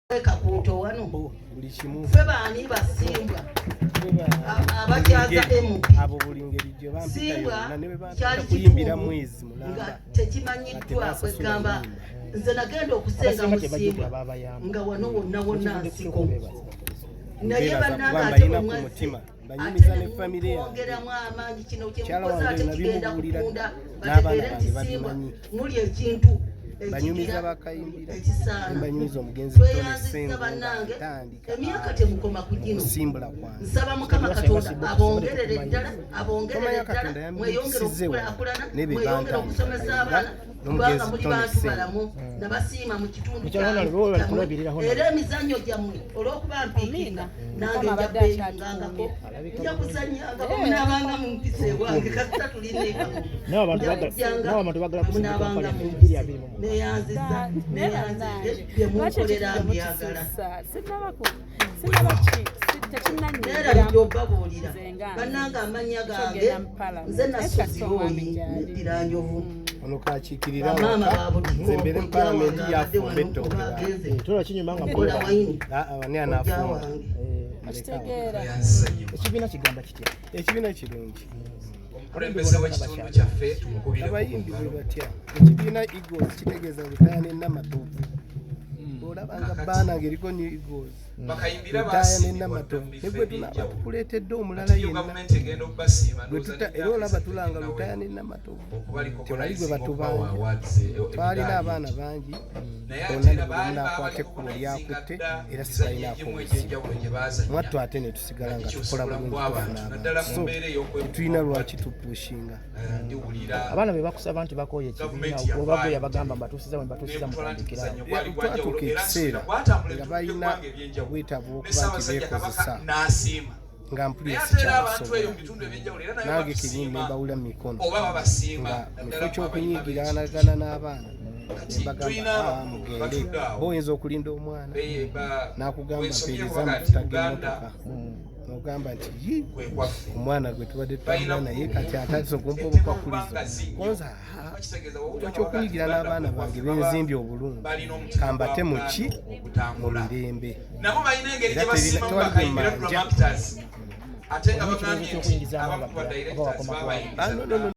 Kakuto wano ffe baani basimbwa abakyaza MP simbwa kyali kitundu nga tekimanyiddwa kwegamba nze nagenda okusenga mu simbwa nga wano wonna wonna nsiko naye bannanga ate omwezi kwongeramu amaanyi kino kyemukoze ate kigenda kukunda bategeere nti simbwa muli ekintu banyumiza bakayimbira banyumiza omugenzi tweyanziza bannange emyaka temukoma ku gino nsaba mukama katonda abongerere ddala mweyongere okukulaakulana mweyongere okusomesa abaana kubanga muli bantu balamu nabasiima mu kitundu era emizannyo gyammwe olw'okuba mpiikirira nange nja kweyungangako nja kuzanyangako munaabanga mu mpisa ewange kasita tulineka munaabanga mu mpisa neyanziza byemunkolera mbyagala neera byobabuulira bannanga amanya gange nze nasuzirooyi neddira njovu ono kakiikirira nzembere palamenti yafumba ettooke ani anafumba ekibiina kigamba kitya ekibiina kirungi okulembeza w'ekitundu kyaffe tumukubire abayimbi bwe batya ekibiina Eagles kitegeeza lutaaya n'amatovu olabanga baana ng'eriko ne Eagles lutaaya n'amatovu ne gwe tulaba tukuleetedde omulala yenna era olaba tulanga lutaaya n'amatovu tebali gwe batubanja twalina abaana bangi bonna ne buli munaakwata ekkubo lyakutte era sibalinaako obuzibu mwattu ate ne tusigala nga tukola bulungi twana so tetulina lwaki tupushinga abaana be bakusaba nti bakooye ekibiina oba yabagamba mbatuusiza mbatuusiza mutandikira twatuuka ekiseera nga balina obwetaavu okuba nti beekozesa nga mpulira sikyabasobola nange kirini ne mbawula mu mikono nga mu kifo ky'okunyigiranagana n'abaana nebagamba mugende boyinza okulinda omwana n'akugamba mpeereza amafuta g'emmotoka nogamba nti yi omwana gwe tubadde twalina naye kati atandise okumpa obukwakulizo konza ekyokunyigira n'abaana bange benzimbye obulungi kambate muki mu mirembe tewali bwemmanja ate nga bagambye nti abamu baddaire